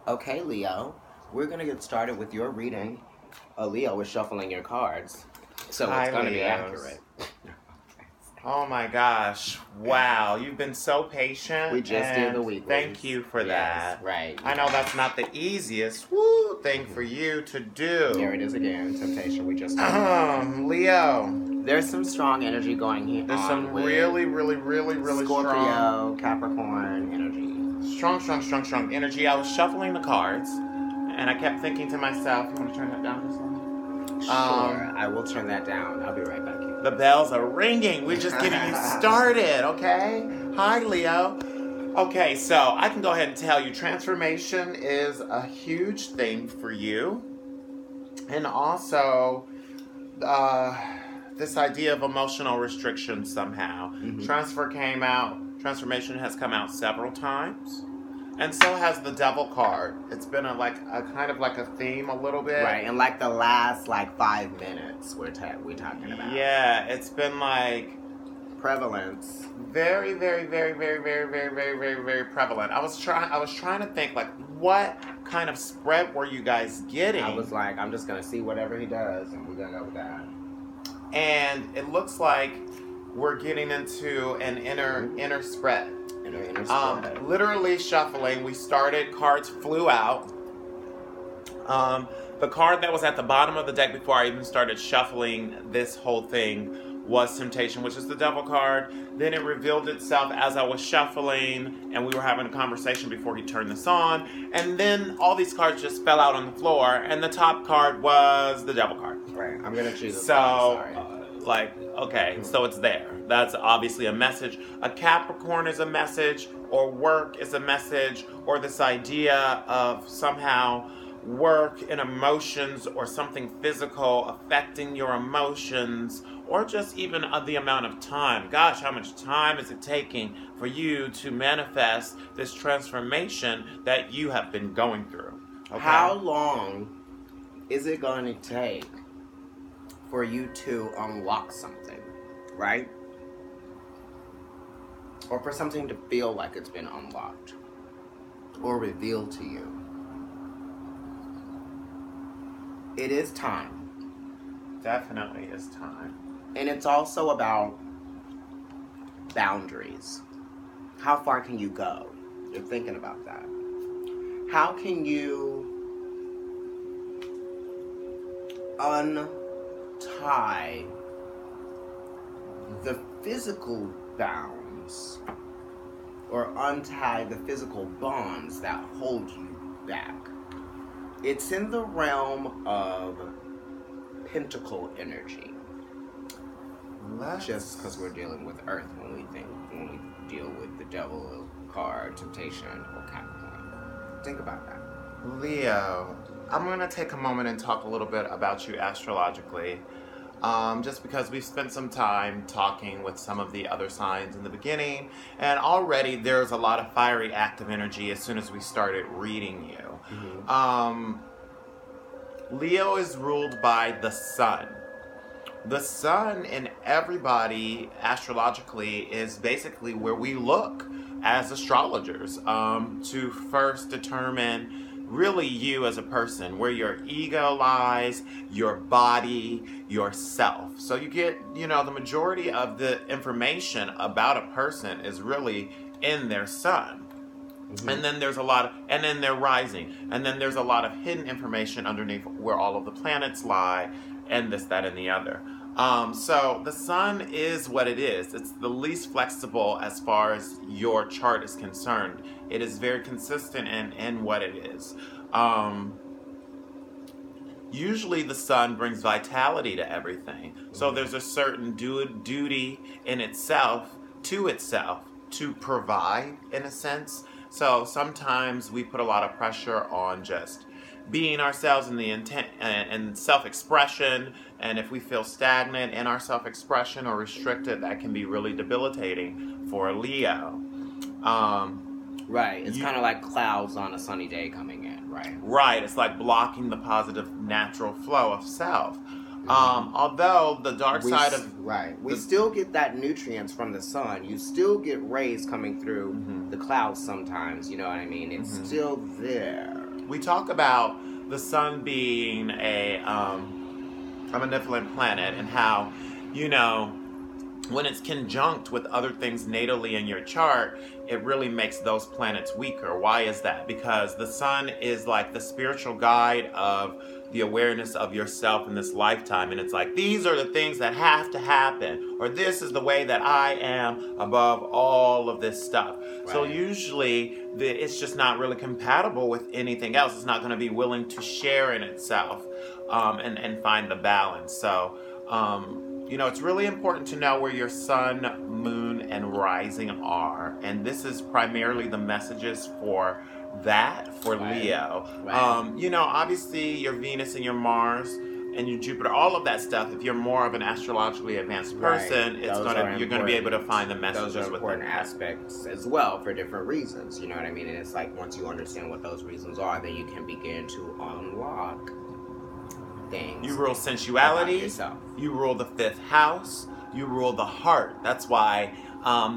Okay, Leo, we're going to get started with your reading. Leo is shuffling your cards, so it's Hi, going to be Leos. accurate. Oh my gosh. Wow. You've been so patient. We just did the and weeklies. Thank you for Yes, that. right. I know that's not the easiest thing for you to do. There it is again, temptation. We just Leo. There's some strong energy going here. There's some really Scorpio, strong. Capricorn energy. Strong energy. I was shuffling the cards and I kept thinking to myself, you want to turn that down just a little? Sure, I will turn that down. I'll be right back. The bells are ringing. We're just getting you started, okay? Hi, Leo. Okay, so I can go ahead and tell you transformation is a huge thing for you. And also, this idea of emotional restriction somehow. Transformation has come out several times. And so has the devil card. It's been a kind of like a theme a little bit. Right, and like the last 5 minutes we're talking about. Yeah, it's been like prevalence. Very prevalent. I was trying to think what kind of spread were you guys getting? I was like, I'm just gonna see whatever he does and we're gonna go with that. And it looks like we're getting into an inner spread. Inner spread. Literally shuffling. We started, cards flew out. The card that was at the bottom of the deck before I even started shuffling this whole thing was Temptation, which is the devil card. Then it revealed itself as I was shuffling, and we were having a conversation before he turned this on. And then all these cards just fell out on the floor, and the top card was the devil card. Right, I'm gonna choose this okay, so it's there. That's obviously a message. A Capricorn is a message, or work is a message, or this idea of somehow work and emotions or something physical affecting your emotions, or just even the amount of time. Gosh, how much time is it taking for you to manifest this transformation that you have been going through? Okay? How long is it going to take for you to unlock something, right? Or for something to feel like it's been unlocked or revealed to you? It is time. Definitely is time. And it's also about boundaries. How far can you go? You're thinking about that. How can you untie the physical bounds or untie the physical bonds that hold you back? It's in the realm of pentacle energy. Just because we're dealing with Earth when we deal with the devil card, temptation, or Capricorn. Think about that. Leo, I'm going to take a moment and talk a little bit about you astrologically. Just because we've spent some time talking with some of the other signs in the beginning, and already there's a lot of fiery active energy as soon as we started reading you. Mm-hmm. Leo is ruled by the sun. The sun in everybody astrologically is basically where we look as astrologers to first determine really you as a person, where your ego lies, your body, yourself. So you get, the majority of the information about a person is really in their sun. Mm-hmm. And then there's and then they're rising. And then there's a lot of hidden information underneath where all of the planets lie, and this, that, and the other. So the sun is what it is. It's the least flexible as far as your chart is concerned. It is very consistent in what it is. Usually the sun brings vitality to everything. So there's a certain duty in itself to provide, in a sense. So sometimes we put a lot of pressure on just being ourselves in the intent and self-expression, and if we feel stagnant in our self-expression or restricted, that can be really debilitating for a Leo. Right, it's kind of like clouds on a sunny day coming in, right? Right, it's like blocking the positive natural flow of self. Although the dark side of... Right. We still get that nutrients from the sun. You still get rays coming through the clouds sometimes, you know what I mean? It's still there. we talk about the sun being a benevolent planet, and how, you know, when it's conjunct with other things natally in your chart, it really makes those planets weaker. Why is that? Because the sun is like the spiritual guide of the awareness of yourself in this lifetime. And it's like, these are the things that have to happen, or this is the way that I am above all of this stuff. Right. So usually it's just not really compatible with anything else. It's not going to be willing to share in itself, and find the balance. So, you know, it's really important to know where your sun, moon, and rising are. And this is primarily the messages for that, for Leo. Right. You know, obviously your Venus and your Mars and your Jupiter, all of that stuff, if you're more of an astrologically advanced person, right. You're going to be able to find the messages. Those are important aspects as well for different reasons. You know what I mean? And it's like, once you understand what those reasons are, then you can begin to unlock things. You rule sensuality. You rule the 5th house. You rule the heart. That's why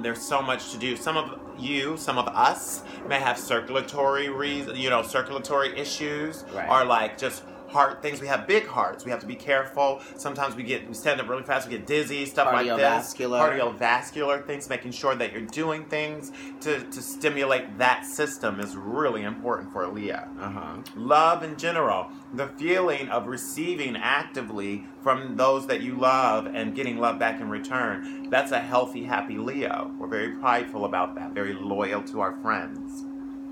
there's so much to do. Some of us may have circulatory issues, right. Or like just heart things. We have big hearts. We have to be careful. Sometimes we stand up really fast. We get dizzy, stuff like this. Cardiovascular things. Making sure that you're doing things to stimulate that system is really important for a Leo. Love in general. The feeling of receiving actively from those that you love and getting love back in return. That's a healthy, happy Leo. We're very prideful about that. Very loyal to our friends.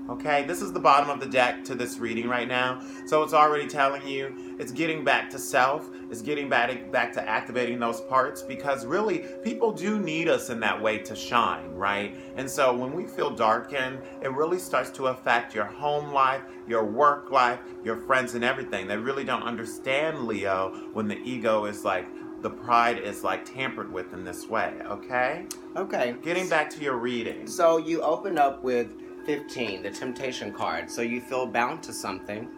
Okay, this is the bottom of the deck to this reading right now. So it's already telling you it's getting back to self. It's getting back to activating those parts, because really people do need us in that way to shine, right? And so when we feel darkened, it really starts to affect your home life, your work life, your friends and everything. They really don't understand, Leo, when the ego is like, the pride is like tampered with in this way, okay? Okay. Getting back to your reading. So you opened up with 15, the temptation card. So you feel bound to something,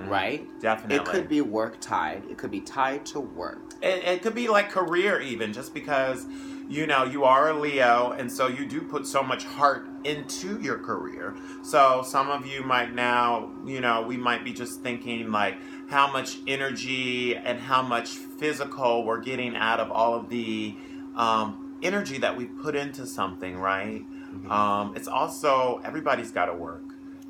right? Definitely. It could be work tied. It could be tied to work. It could be like career even, just because, you know, you are a Leo, and so you do put so much heart into your career. So some of you might now, you know, we might be just thinking like how much energy and how much physical we're getting out of all of the energy that we put into something, right? It's also, everybody's got to work.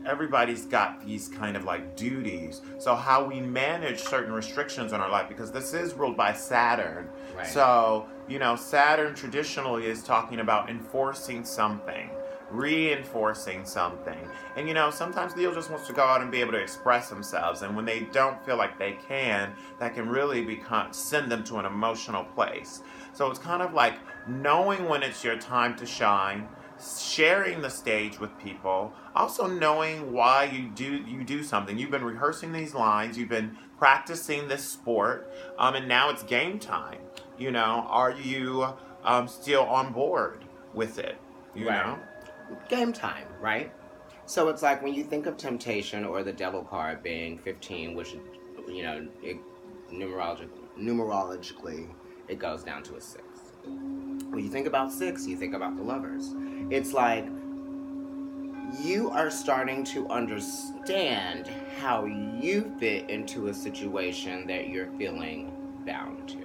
Everybody's got these kind of like duties. So how we manage certain restrictions in our life, because this is ruled by Saturn. Right. So, you know, Saturn traditionally is talking about enforcing something, reinforcing something. And, you know, sometimes Leo just wants to go out and be able to express themselves. And when they don't feel like they can, that can really send them to an emotional place. So it's kind of like knowing when it's your time to shine, sharing the stage with people, also knowing why you do something. You've been rehearsing these lines, you've been practicing this sport, and now it's game time. You know, are you still on board with it? You know? Game time, right? So it's like when you think of temptation or the devil card being 15, which, you know, numerologically, it goes down to a 6. When you think about 6, you think about the Lovers. It's like you are starting to understand how you fit into a situation that you're feeling bound to.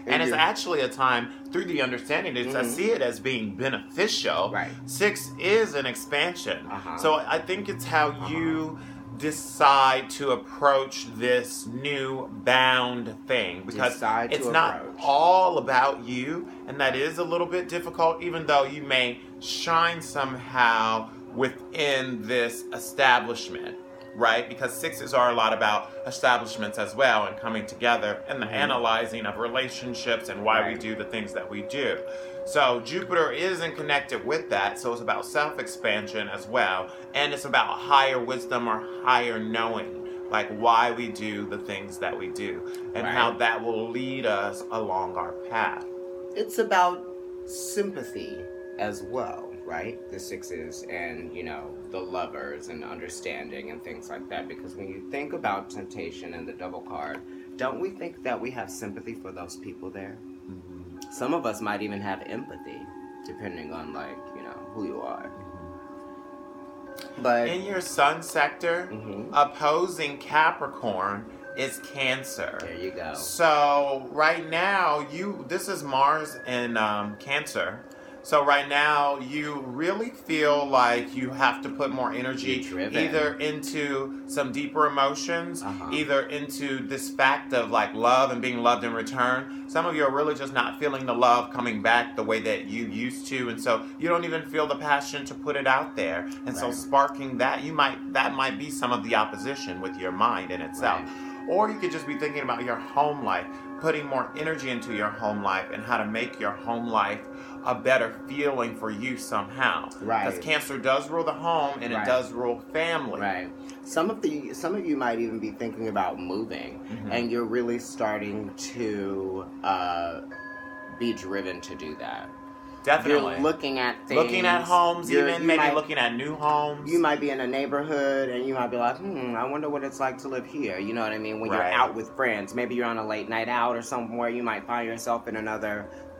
And it's actually a time, through the understanding, I see it as being beneficial. Right. 6 is an expansion. So I think it's how you decide to approach this new bound thing, because it's not all about you, and that is a little bit difficult, even though you may shine somehow within this establishment, right? Because 6s are a lot about establishments as well, and coming together and the analyzing of relationships and why we do the things that we do. So Jupiter isn't connected with that, so it's about self-expansion as well, and it's about higher wisdom or higher knowing, like why we do the things that we do, and how that will lead us along our path. It's about sympathy as well, right? The 6s and, you know, the Lovers and understanding and things like that, because when you think about temptation and the double card, don't we think that we have sympathy for those people there? Some of us might even have empathy, depending on, like, you know, who you are. But in your sun sector, opposing Capricorn is Cancer. There you go. So right now, this is Mars in Cancer. So right now, you really feel like you have to put more energy either into some deeper emotions, either into this fact of like love and being loved in return. Some of you are really just not feeling the love coming back the way that you used to, and so you don't even feel the passion to put it out there. And so sparking that, that might be some of the opposition with your mind in itself. Or you could just be thinking about your home life, putting more energy into your home life and how to make your home life a better feeling for you somehow. Right. Because Cancer does rule the home and it does rule family. Right. Some of you might even be thinking about moving, and you're really starting to be driven to do that. Definitely. You're looking at things. Looking at homes, maybe looking at new homes. You might be in a neighborhood and you might be like, I wonder what it's like to live here. You know what I mean? When you're out with friends. Maybe you're on a late night out or somewhere. You might find yourself in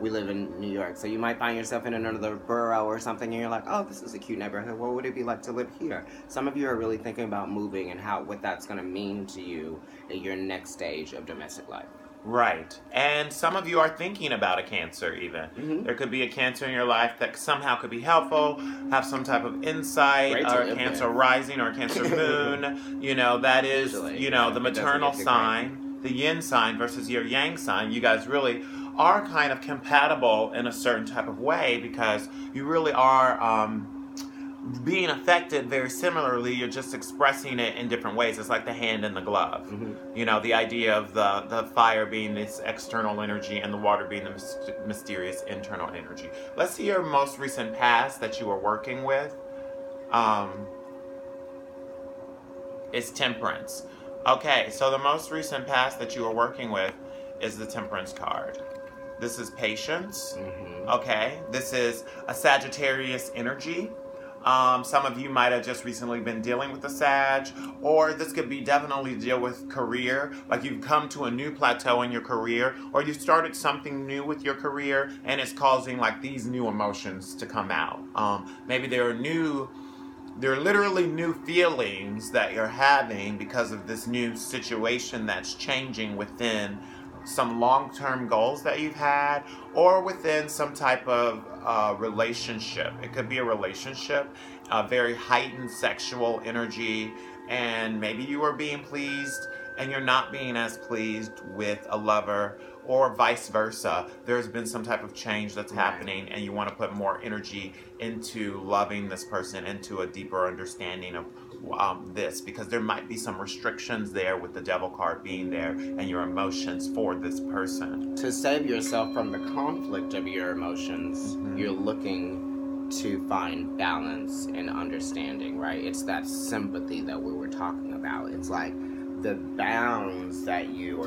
we live in New York, so you might find yourself in another borough or something and you're like, oh, this is a cute neighborhood. What would it be like to live here? Some of you are really thinking about moving and what that's going to mean to you in your next stage of domestic life. Right. And some of you are thinking about a Cancer even. There could be a Cancer in your life that somehow could be helpful, have some type of insight, or a Cancer rising or a Cancer moon. That is, the maternal sign, the yin sign versus your yang sign. You guys really are kind of compatible in a certain type of way because you really are being affected very similarly. You're just expressing it in different ways. It's like the hand and the glove. The idea of the fire being this external energy and the water being the mysterious internal energy. Let's see your most recent past that you were working with. It's Temperance. Okay, so the most recent past that you were working with is the Temperance card. This is patience. Okay, this is a Sagittarius energy. Some of you might have just recently been dealing with the Sag, or this could be definitely deal with career, like you've come to a new plateau in your career, or you started something new with your career, and it's causing like these new emotions to come out. Maybe there are literally new feelings that you're having because of this new situation that's changing within some long-term goals that you've had, or within some type of relationship. It could be a relationship, a very heightened sexual energy, and maybe you are being pleased and you're not being as pleased with a lover, or vice versa. There's been some type of change that's happening and you want to put more energy into loving this person, into a deeper understanding of this, because there might be some restrictions there with the Devil card being there and your emotions for this person. To save yourself from the conflict of your emotions, you're looking to find balance and understanding, right? It's that sympathy that we were talking about. It's like the bonds that you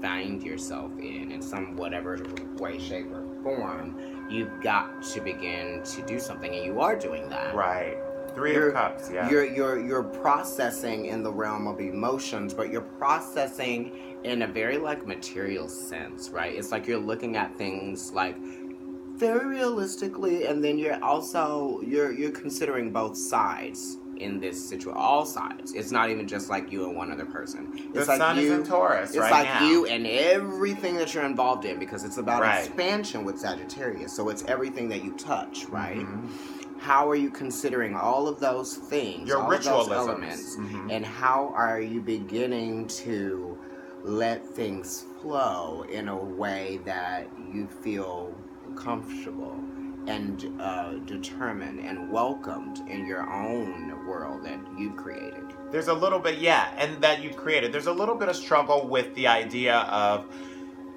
find yourself in some whatever way, shape, or form, you've got to begin to do something, and you are doing that. Right. Three of Cups, yeah. You're processing in the realm of emotions, but you're processing in a very material sense, right? It's like you're looking at things very realistically, and then you're also you're considering both sides in this situation, all sides. It's not even just like you and one other person. The sun is in Taurus right now. It's like you and everything that you're involved in, because it's about expansion with Sagittarius. So it's everything that you touch, right? How are you considering all of those things, your ritualisms, those elements, and how are you beginning to let things flow in a way that you feel comfortable and determined and welcomed in your own world that you've created? There's a little bit, and that you've created. There's a little bit of struggle with the idea of,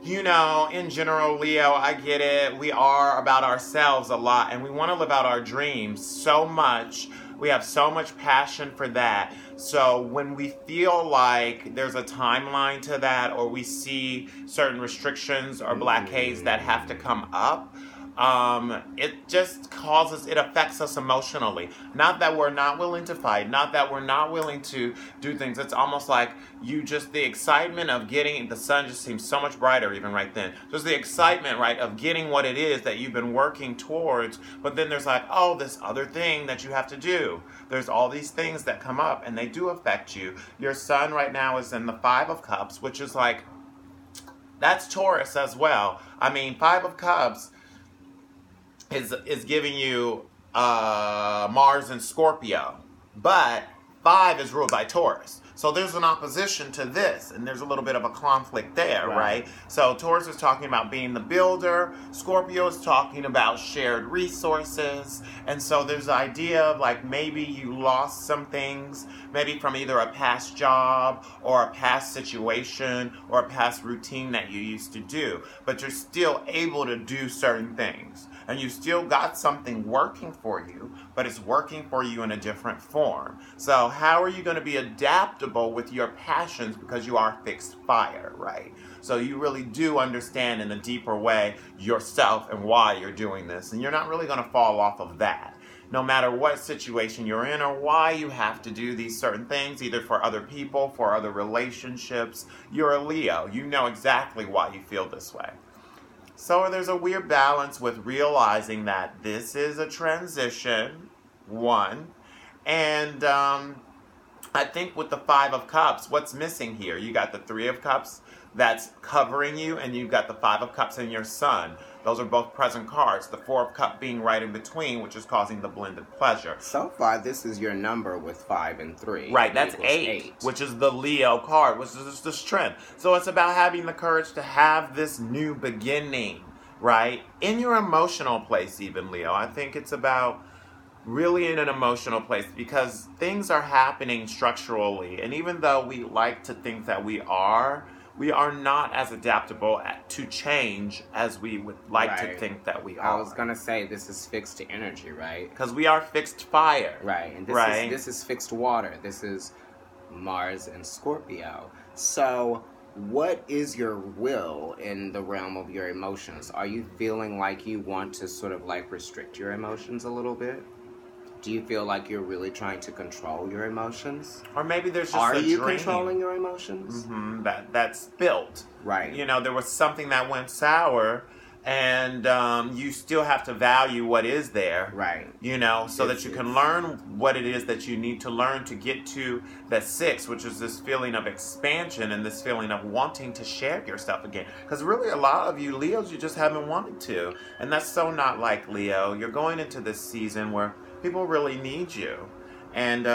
in general, Leo, I get it. We are about ourselves a lot, and we want to live out our dreams so much. We have so much passion for that. So when we feel like there's a timeline to that, or we see certain restrictions or blockades that have to come up, it just it affects us emotionally. Not that we're not willing to fight, not that we're not willing to do things. It's almost like the excitement of getting, the sun just seems so much brighter even right then. Just the excitement, right, of getting what it is that you've been working towards, but then there's like, oh, this other thing that you have to do. There's all these things that come up, and they do affect you. Your sun right now is in the Five of Cups, which is like, that's Taurus as well. I mean, Five of Cups is giving you Mars and Scorpio, but 5 is ruled by Taurus. So there's an opposition to this, and there's a little bit of a conflict there, right? So Taurus is talking about being the builder. Scorpio is talking about shared resources. And so there's the idea of like maybe you lost some things, maybe from either a past job or a past situation or a past routine that you used to do. But you're still able to do certain things. And you still got something working for you, but it's working for you in a different form. So how are you going to be adaptable with your passions, because you are fixed fire, right? So you really do understand in a deeper way yourself and why you're doing this. And you're not really going to fall off of that. No matter what situation you're in or why you have to do these certain things, either for other people, for other relationships, you're a Leo. You know exactly why you feel this way. So there's a weird balance with realizing that this is a transition, one, and I think with the Five of Cups, what's missing here? You got the Three of Cups that's covering you, and you've got the Five of Cups in your sun. Those are both present cards. The Four of Cups being right in between, which is causing the blended pleasure. So far, this is your number with 5 and 3. Right, that's 8, which is the Leo card, which is the strength. So it's about having the courage to have this new beginning, right? In your emotional place even, Leo. I think it's about really in an emotional place, because things are happening structurally. And even though we like to think that we are not as adaptable to change as we would like to think that we are. I was going to say, this is fixed energy, right? Because we are fixed fire. Right. And this is fixed water. This is Mars and Scorpio. So what is your will in the realm of your emotions? Are you feeling like you want to sort of like restrict your emotions a little bit? Do you feel like you're really trying to control your emotions? Or maybe there's just Are you controlling your emotions? Mm-hmm. That's built. Right. You know, there was something that went sour, and you still have to value what is there. Right. You know, so that you can learn what it is that you need to learn to get to that 6, which is this feeling of expansion and this feeling of wanting to share yourself again. Because really a lot of you Leos, you just haven't wanted to. And that's so not like Leo. You're going into this season where people really need you. And,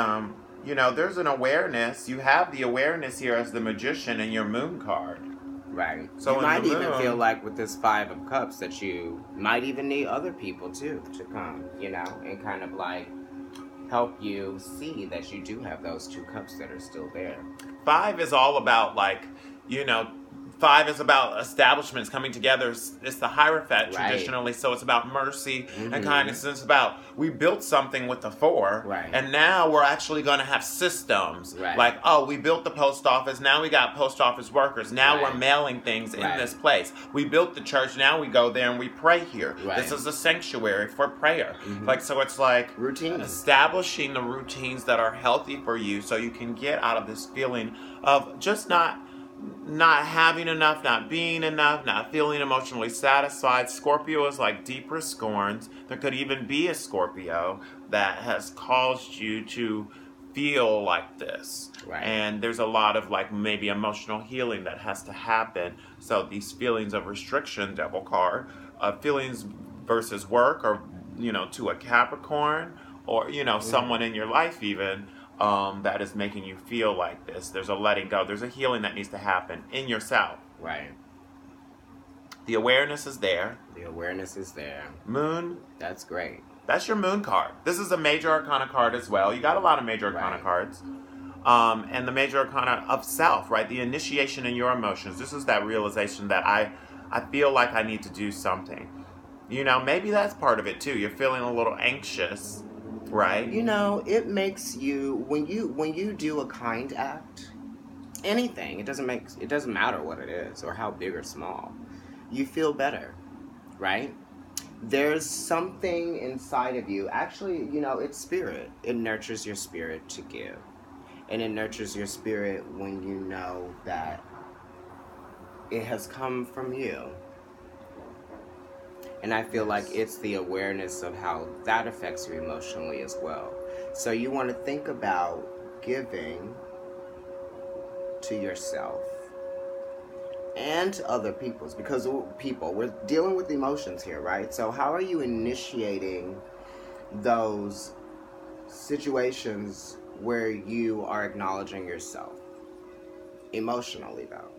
you know, there's an awareness. You have the awareness here as the Magician in your Moon card. Right. So you might even feel like with this Five of Cups that you might even need other people, too, to come, you know, and kind of like help you see that you do have those 2 cups that are still there. 5 is all about, like, you know, 5 is about establishments coming together. It's the Hierophant traditionally, so it's about mercy and kindness. It's about, we built something with the 4, and now we're actually going to have systems. Like, oh, we built the post office, now we got post office workers. Now we're mailing things in this place. We built the church, now we go there and we pray here. This is a sanctuary for prayer. Like, so it's like establishing the routines that are healthy for you so you can get out of this feeling of just not having enough, not being enough, not feeling emotionally satisfied. Scorpio is like deeper scorns. There could even be a Scorpio that has caused you to feel like this. And there's a lot of like maybe emotional healing that has to happen. So these feelings of restriction, Devil card, feelings versus work, or, you know, to a Capricorn, or, you know, someone in your life even, that is making you feel like this. There's a letting go. There's a healing that needs to happen in yourself. The awareness is there. The awareness is there. Moon. That's great. That's your Moon card. This is a Major Arcana card as well. You got a lot of Major Arcana cards. And the Major Arcana of self, right? The initiation in your emotions. This is that realization that I feel like I need to do something. You know, maybe that's part of it too. You're feeling a little anxious. Right. You know, it makes you, when you do a kind act, anything, it doesn't matter what it is or how big or small, you feel better, right? there's something inside of you. Actually, it's spirit. It nurtures your spirit to give. And it nurtures your spirit when you know that it has come from you. And I feel like it's the awareness of how that affects you emotionally as well. So you want to think about giving to yourself and to other people's, because we're dealing with emotions here, right? So how are you initiating those situations where you are acknowledging yourself emotionally, though,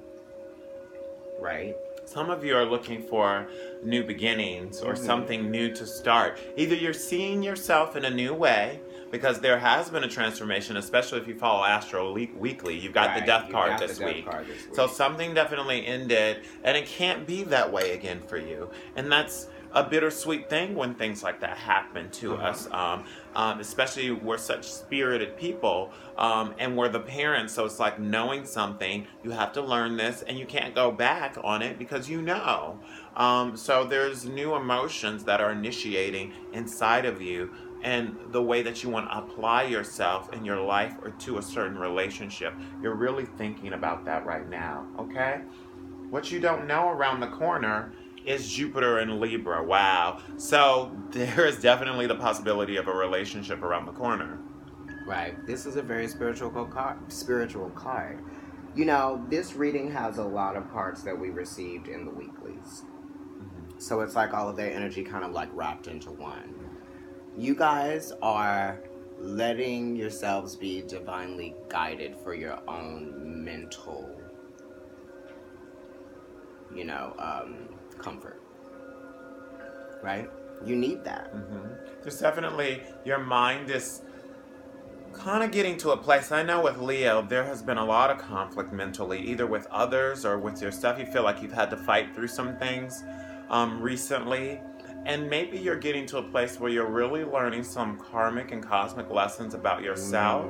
right? Some of you are looking for new beginnings or something new to start. Either you're seeing yourself in a new way, because there has been a transformation, especially if you follow Astro Weekly. You've got the Death card this week. So something definitely ended, and it can't be that way again for you. And that's a bittersweet thing when things like that happen to us, especially we're such spirited people, and we're the parents, so it's like knowing something, you have to learn this, and you can't go back on it because you know. So there's new emotions that are initiating inside of you, and the way that you want to apply yourself in your life or to a certain relationship. You're really thinking about that right now, okay? What you don't know around the corner is Jupiter and Libra. Wow. So there is definitely the possibility of a relationship around the corner. Right. This is a very spiritual card. This reading has a lot of cards that we received in the weeklies. So it's like all of their energy kind of like wrapped into one. You guys are letting yourselves be divinely guided for your own mental, comfort. Right? You need that. There's definitely, your mind is kind of getting to a place. I know with Leo, there has been a lot of conflict mentally, either with others or with yourself. You feel like you've had to fight through some things recently. And maybe you're getting to a place where you're really learning some karmic and cosmic lessons about yourself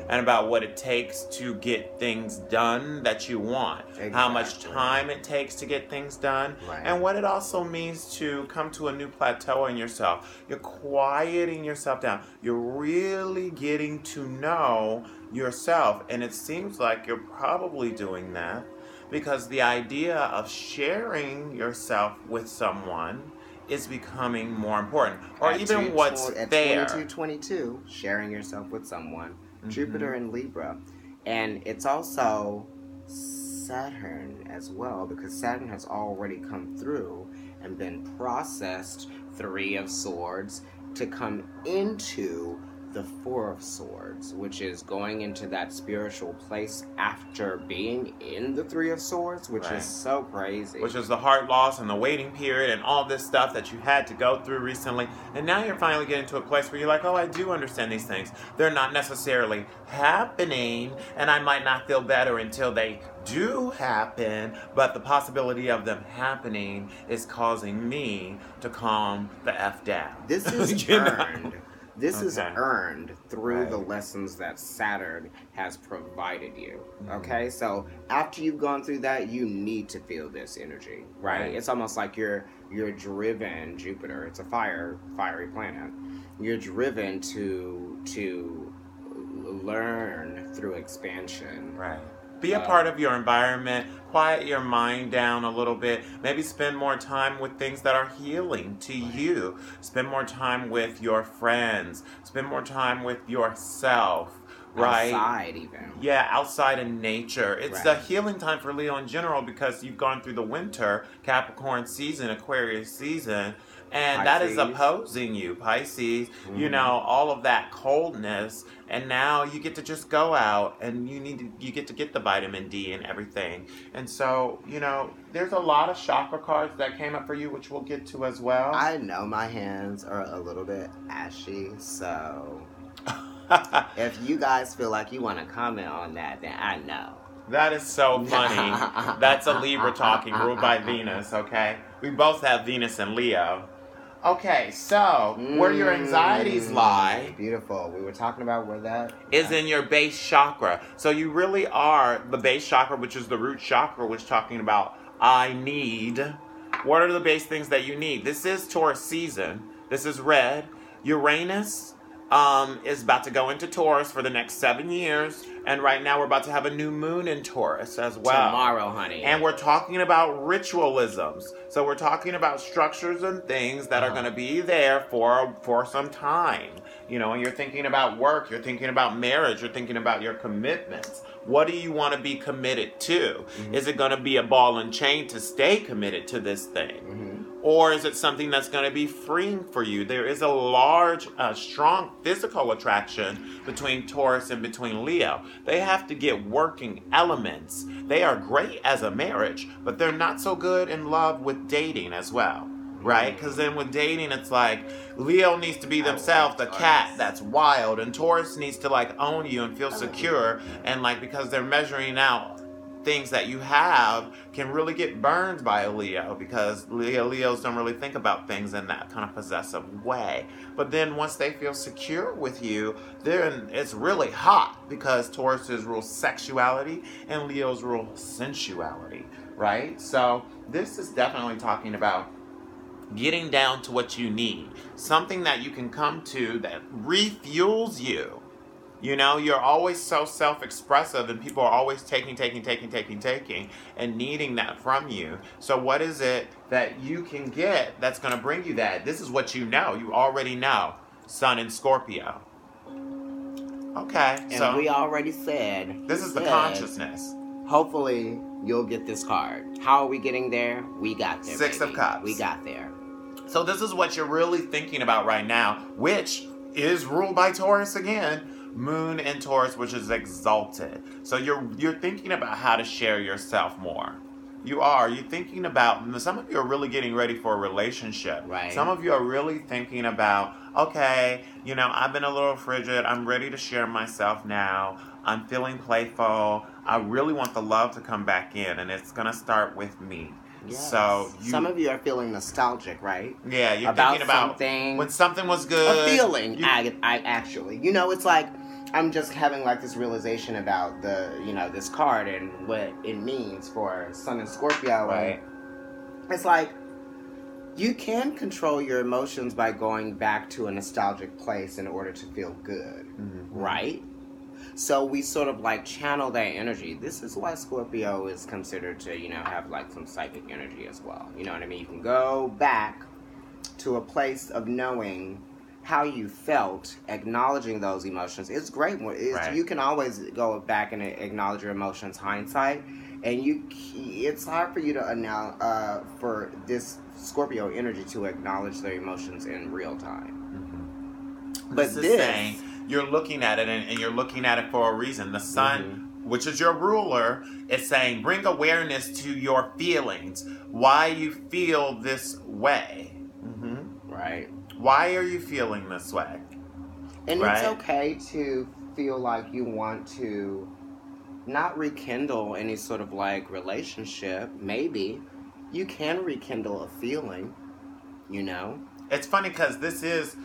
and about what it takes to get things done that you want. Exactly. How much time it takes to get things done. Right. And what it also means to come to a new plateau in yourself. You're quieting yourself down. You're really getting to know yourself. And it seems like you're probably doing that because the idea of sharing yourself with someone is becoming more important. Or even what's there. At 22, sharing yourself with someone. Jupiter and Libra. And it's also Saturn as well, because Saturn has already come through and been processed, 3 of Swords, to come into the 4 of Swords, which is going into that spiritual place after being in the 3 of Swords, which is so crazy. Which is the heart loss and the waiting period and all this stuff that you had to go through recently. And now you're finally getting to a place where you're like, oh, I do understand these things. They're not necessarily happening, and I might not feel better until they do happen, but the possibility of them happening is causing me to calm the F down. This is earned. This is earned through the lessons that Saturn has provided you. Okay? So after you've gone through that, you need to feel this energy, right? It's almost like you're driven, Jupiter, it's a fiery planet. You're driven to learn through expansion. Right. Be a part of your environment, quiet your mind down a little bit, maybe spend more time with things that are healing to you. Spend more time with your friends, spend more time with yourself, right? Outside even. Yeah, outside in nature. It's the healing time for Leo in general because you've gone through the winter, Capricorn season, Aquarius season, and Pisces. That is opposing you, Pisces, all of that coldness, and now you get to just go out and you get to get the vitamin D and everything. And so, there's a lot of chakra cards that came up for you, which we'll get to as well. I know my hands are a little bit ashy, so if you guys feel like you want to comment on that, then I know. That is so funny. That's a Libra talking, ruled by Venus, okay? We both have Venus and Leo. Okay, so where your anxieties lie... Beautiful. We were talking about where that... is in your base chakra. So you really are the base chakra, which is the root chakra, which is talking about I need What are the base things that you need? This is Taurus season. This is red. Uranus is about to go into Taurus for the next 7 years. And right now we're about to have a new moon in Taurus as well. Tomorrow, honey. And we're talking about ritualisms. So we're talking about structures and things that are going to be there for some time. You know, and you're thinking about work, you're thinking about marriage, you're thinking about your commitments. What do you want to be committed to? Mm-hmm. Is it going to be a ball and chain to stay committed to this thing? Mm-hmm. Or is it something that's going to be freeing for you? There is a large, strong physical attraction between Taurus and between Leo. They have to get working elements. They are great as a marriage, but they're not so good in love with dating as well. Right? Because then with dating, it's like Leo needs to be themselves, the cat that's wild, and Taurus needs to like own you and feel secure. And like because they're measuring out things that you have can really get burned by a Leo because Leos don't really think about things in that kind of possessive way. But then once they feel secure with you, then it's really hot because Taurus's rule sexuality and Leo's rule sensuality. Right? So this is definitely talking about getting down to what you need. Something that you can come to that refuels you. You know, you're always so self-expressive and people are always taking, and needing that from you. So what is it that you can get that's going to bring you that? This is what you know. You already know. Sun in Scorpio. Okay. And so we already said. This is the consciousness. Hopefully, you'll get this card. How are we getting there? We got there, Six of Cups. We got there. So this is what you're really thinking about right now, which is ruled by Taurus again. Moon in Taurus, which is exalted. So you're thinking about how to share yourself more. You're thinking about, some of you are really getting ready for a relationship. Right. Some of you are really thinking about, okay, you know, I've been a little frigid. I'm ready to share myself now. I'm feeling playful. I really want the love to come back in, and it's going to start with me. Yes. So some of you are feeling nostalgic, right? Yeah, you're thinking about something, when something was good. A feeling, I actually. You know, it's like, I'm just having like this realization about this card and what it means for Sun and Scorpio. Right. It's like, you can control your emotions by going back to a nostalgic place in order to feel good, right? So we sort of like channel that energy. This is why Scorpio is considered to, have like some psychic energy as well. You know what I mean? You can go back to a place of knowing how you felt, acknowledging those emotions. It's great. Right. You can always go back and acknowledge your emotions, hindsight. And it's hard for you to for this Scorpio energy to acknowledge their emotions in real time. Mm-hmm. But this is saying you're looking at it and you're looking at it for a reason. The sun, which is your ruler, is saying bring awareness to your feelings. Why you feel this way. Right. Why are you feeling this way? And it's okay to feel like you want to not rekindle any sort of like relationship. Maybe you can rekindle a feeling, It's funny because this is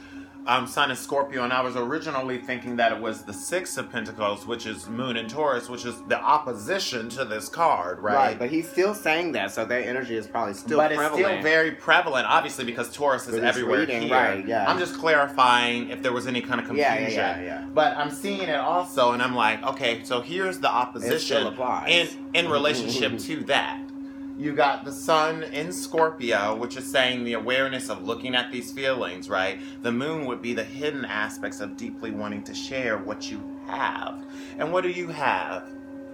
Sun in Scorpio, and I was originally thinking that it was the Six of Pentacles, which is Moon in Taurus, which is the opposition to this card, right? Right, but he's still saying that, so their energy is probably still prevalent. But it's still very prevalent, obviously, because Taurus is everywhere here. Right, yeah. I'm just clarifying if there was any kind of confusion. Yeah. But I'm seeing it also, and I'm like, okay, so here's the opposition in relationship to that. You got the Sun in Scorpio, which is saying the awareness of looking at these feelings, right? The Moon would be the hidden aspects of deeply wanting to share what you have. And what do you have?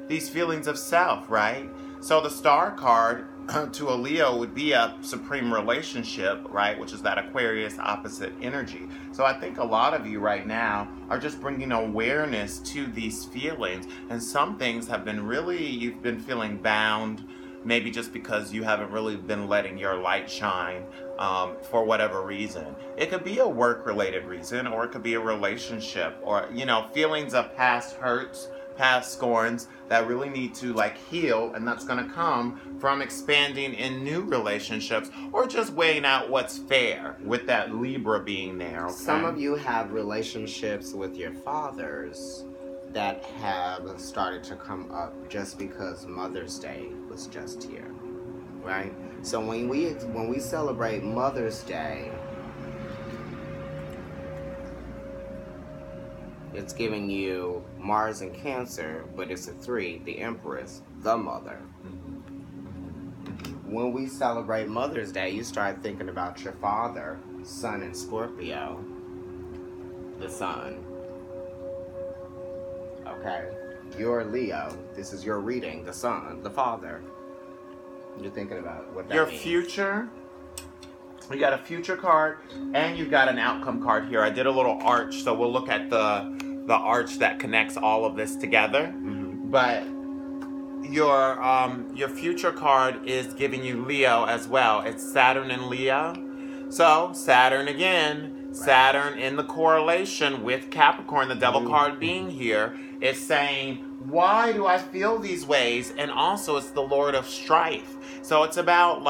These feelings of self, right? So the Star card to a Leo would be a supreme relationship, right? Which is that Aquarius opposite energy. So I think a lot of you right now are just bringing awareness to these feelings. And some things have been you've been feeling bound, maybe just because you haven't really been letting your light shine for whatever reason. It could be a work-related reason, or it could be a relationship, or, feelings of past hurts, past scorns that really need to heal, and that's going to come from expanding in new relationships, or just weighing out what's fair with that Libra being there. Okay? Some of you have relationships with your fathers that have started to come up just because Mother's Day was just here. right? So when we celebrate Mother's Day, it's giving you Mars and Cancer, but it's a 3, the Empress, the mother. When we celebrate Mother's Day, you start thinking about your father, Sun and Scorpio, the Sun. Okay? You're Leo. This is your reading, the Sun, the father. You're thinking about what that Your means. future. You got a future card, and you've got an outcome card here. I did a little arch, so we'll look at the arch that connects all of this together. Mm-hmm. But your future card is giving you Leo as well. It's Saturn and Leo. So Saturn again, right. Saturn in the correlation with Capricorn, the devil card being here, is saying, why do I feel these ways? And also it's the Lord of Strife. So it's about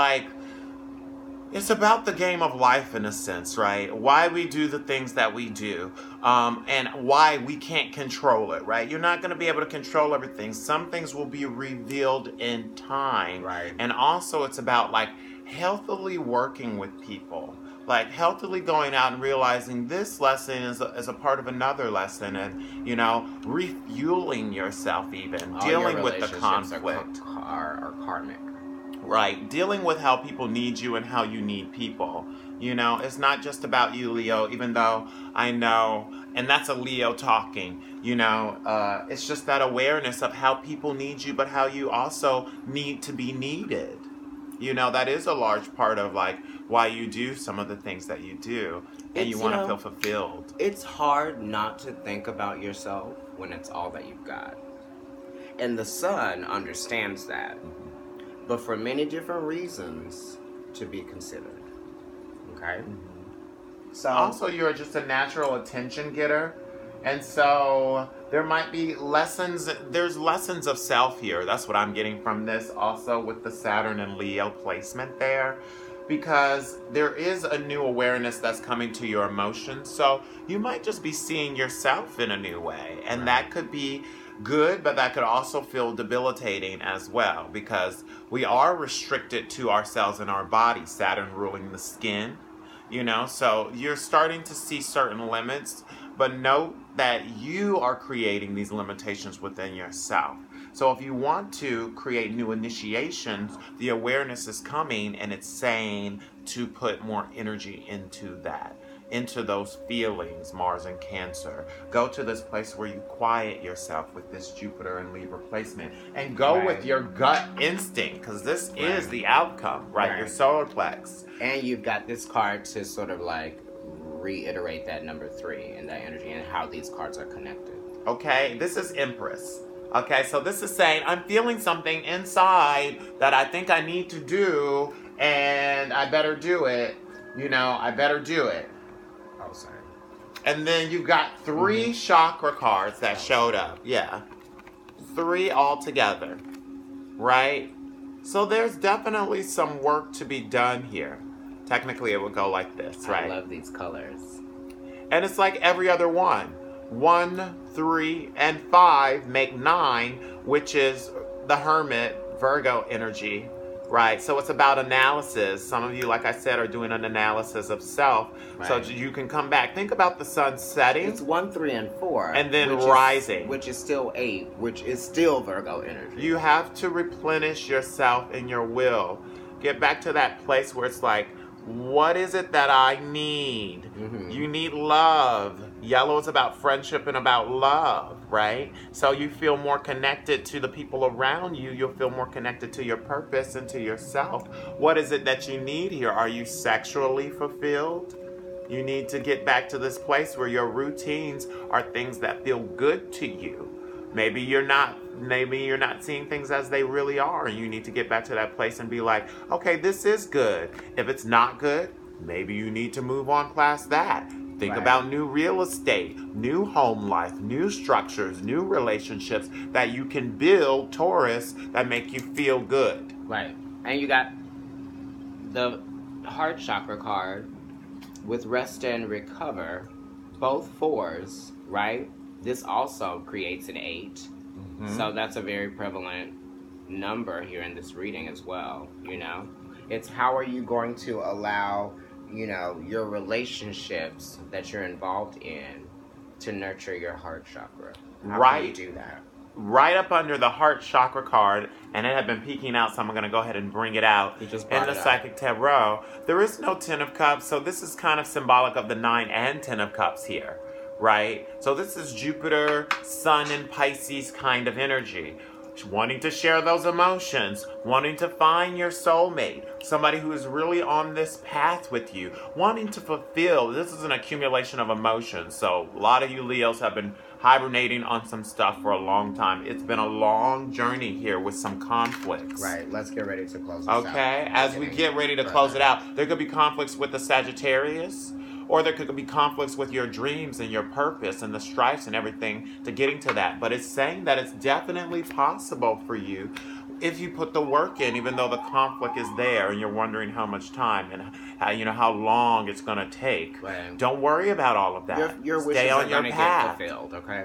it's about the game of life in a sense, right? Why we do the things that we do, and why we can't control it, right? You're not going to be able to control everything. Some things will be revealed in time. Right. And also it's about healthily working with people. Healthily going out and realizing this lesson is a part of another lesson, and, refueling yourself even, All dealing your with the relationships conflict. are karmic. Right, dealing with how people need you and how you need people. It's not just about you, Leo, even though I know, and that's a Leo talking, it's just that awareness of how people need you, but how you also need to be needed. That is a large part of why you do some of the things that you do, and you want to feel fulfilled. It's hard not to think about yourself when it's all that you've got. And the Sun understands that. But for many different reasons to be considered. Okay? Mm-hmm. So also, you're just a natural attention getter. And so there might be lessons. There's lessons of self here. That's what I'm getting from this. Also with the Saturn and Leo placement there. Because there is a new awareness that's coming to your emotions. So you might just be seeing yourself in a new way. And right. That could be good, but that could also feel debilitating as well, because we are restricted to ourselves and our body, Saturn ruling the skin, so you're starting to see certain limits, but note that you are creating these limitations within yourself. So if you want to create new initiations, the awareness is coming and it's saying to put more energy into that. Into those feelings, Mars and Cancer. Go to this place where you quiet yourself with this Jupiter and Libra placement. And go right. with your gut instinct, because this right. is the outcome, right? Your solar plex. And you've got this card to sort of reiterate that number 3 and that energy and how these cards are connected. Okay, this is Empress. Okay, so this is saying, I'm feeling something inside that I think I need to do, and I better do it. I better do it. Oh, sorry. And then you've got 3 chakra cards that showed up. Yeah. 3 altogether. Right? So there's definitely some work to be done here. Technically, it would go like this, right? I love these colors. And it's like every other one. 1, 3, and 5 make 9, which is the Hermit, Virgo energy. Right, so it's about analysis. Some of you, like I said, are doing an analysis of self. Right. So you can come back. Think about the sun setting. It's 1, 3, and 4. And then rising. Which is still 8, which is still Virgo energy. You have to replenish yourself in your will. Get back to that place where it's what is it that I need? Mm-hmm. You need love. Yellow is about friendship and about love, right? So you feel more connected to the people around you. You'll feel more connected to your purpose and to yourself. What is it that you need here? Are you sexually fulfilled? You need to get back to this place where your routines are things that feel good to you. Maybe you're not seeing things as they really are. You need to get back to that place and be okay, this is good. If it's not good, maybe you need to move on past that. Think about new real estate, new home life, new structures, new relationships that you can build, Taurus, that make you feel good. Right. And you got the heart chakra card with rest and recover, both 4s, right? This also creates an 8. Mm-hmm. So that's a very prevalent number here in this reading as well, you know? It's how are you going to allow, you know, your relationships that you're involved in to nurture your heart chakra? How can you do that? Right up under the heart chakra card, and it had been peeking out, so I'm going to go ahead and bring it out You just in brought the it up. Psychic Tarot. There is no Ten of Cups, so this is kind of symbolic of the 9 and 10 of Cups here, right? So this is Jupiter, Sun, and Pisces kind of energy. Wanting to share those emotions, wanting to find your soulmate, somebody who is really on this path with you, wanting to fulfill. This is an accumulation of emotions. So a lot of you Leos have been hibernating on some stuff for a long time. It's been a long journey here with some conflicts. Right, let's get ready to close this out. Okay, as we get ready to close it out, there could be conflicts with the Sagittarius, or there could be conflicts with your dreams and your purpose and the strifes and everything to getting to that. But it's saying that it's definitely possible for you if you put the work in, even though the conflict is there and you're wondering how much time and how long it's going to take. Right. Don't worry about all of that. Your wishes Stay on are your going to path. get fulfilled, okay?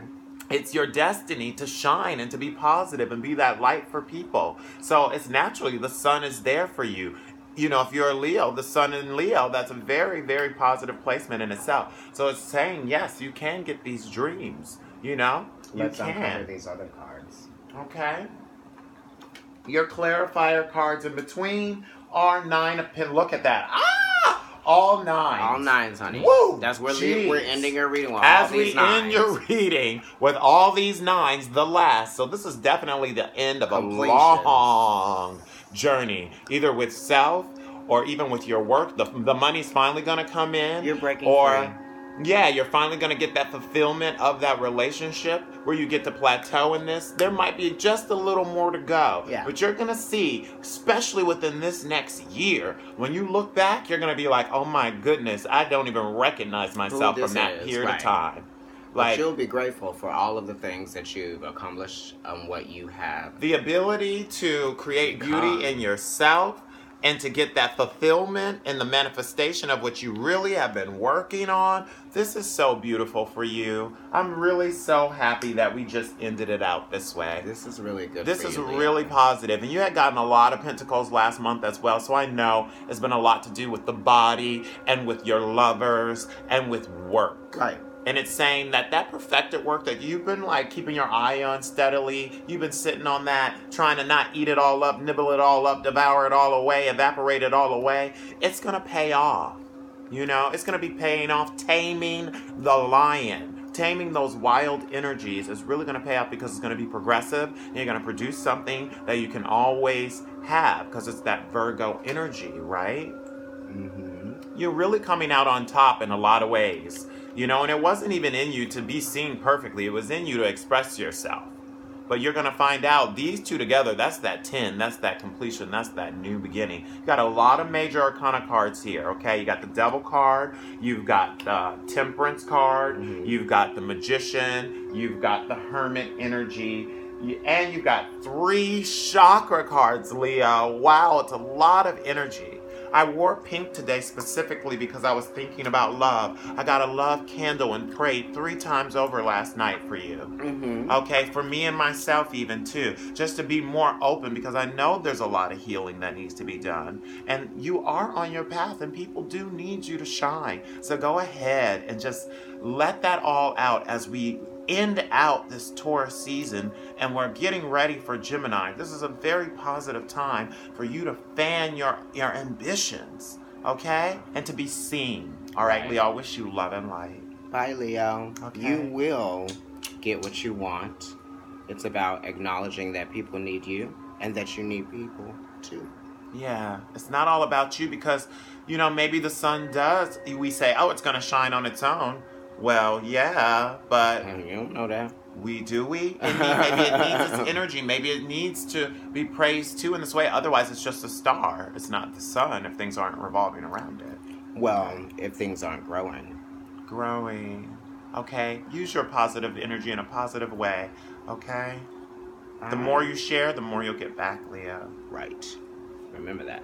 It's your destiny to shine and to be positive and be that light for people. So it's naturally the sun is there for you. You know, if you're a Leo, the sun in Leo, that's a very, very positive placement in itself. So it's saying, yes, you can get these dreams, you know? Let's you can. uncover these other cards. Okay. Your clarifier cards in between are 9 of Pentacles. Look at that. All 9. All 9s, honey. Woo! That's where we're ending your reading with As all these we 9s. end your reading with all these 9s, the last. So this is definitely the end of a long journey, either with self or even with your work. The money's finally going to come in. You're breaking free. Yeah, you're finally going to get that fulfillment of that relationship where you get to plateau in this. There might be just a little more to go. Yeah. But you're going to see, especially within this next year, when you look back, you're going to be like, oh my goodness, I don't even recognize myself from that period of time. But you'll be grateful for all of the things that you've accomplished and what you have. The ability to create beauty in yourself and to get that fulfillment and the manifestation of what you really have been working on. This is so beautiful for you. I'm really so happy that we just ended it out this way. This is really good. This is really positive. And you had gotten a lot of Pentacles last month as well. So I know it's been a lot to do with the body and with your lovers and with work. Right. And it's saying that perfected work that you've been like keeping your eye on steadily, you've been sitting on that, trying to not eat it all up, nibble it all up, devour it all away, evaporate it all away, it's going to pay off. You know, it's going to be paying off. Taming the lion, taming those wild energies is really going to pay off because it's going to be progressive. And you're going to produce something that you can always have because it's that Virgo energy, right? Mm-hmm. You're really coming out on top in a lot of ways. You know, and it wasn't even in you to be seen perfectly. It was in you to express yourself. But you're going to find out these two together, that's that 10, that's that completion, that's that new beginning. You got a lot of major arcana cards here, okay? You got the Devil card, you've got the Temperance card, you've got the Magician, you've got the Hermit energy, and you've got 3 chakra cards, Leo. Wow, it's a lot of energy. I wore pink today specifically because I was thinking about love. I got a love candle and prayed 3 times over last night for you. Mm-hmm. Okay, for me and myself even too. Just to be more open because I know there's a lot of healing that needs to be done. And you are on your path and people do need you to shine. So go ahead and just let that all out as we end out this Taurus season and we're getting ready for Gemini. This is a very positive time for you to fan your ambitions, okay? And to be seen. All right, Leo, I wish you love and light. Bye, Leo. Okay. You will get what you want. It's about acknowledging that people need you and that you need people too. Yeah, it's not all about you because, you know, maybe the sun does. We say, oh, it's going to shine on its own. Well, yeah, but you don't know that. Maybe it needs its energy. Maybe it needs to be praised too in this way. Otherwise, it's just a star. It's not the sun if things aren't revolving around it. Well, if things aren't growing. Growing. Okay. Use your positive energy in a positive way. Okay. The more you share, the more you'll get back, Leo. Right. Remember that.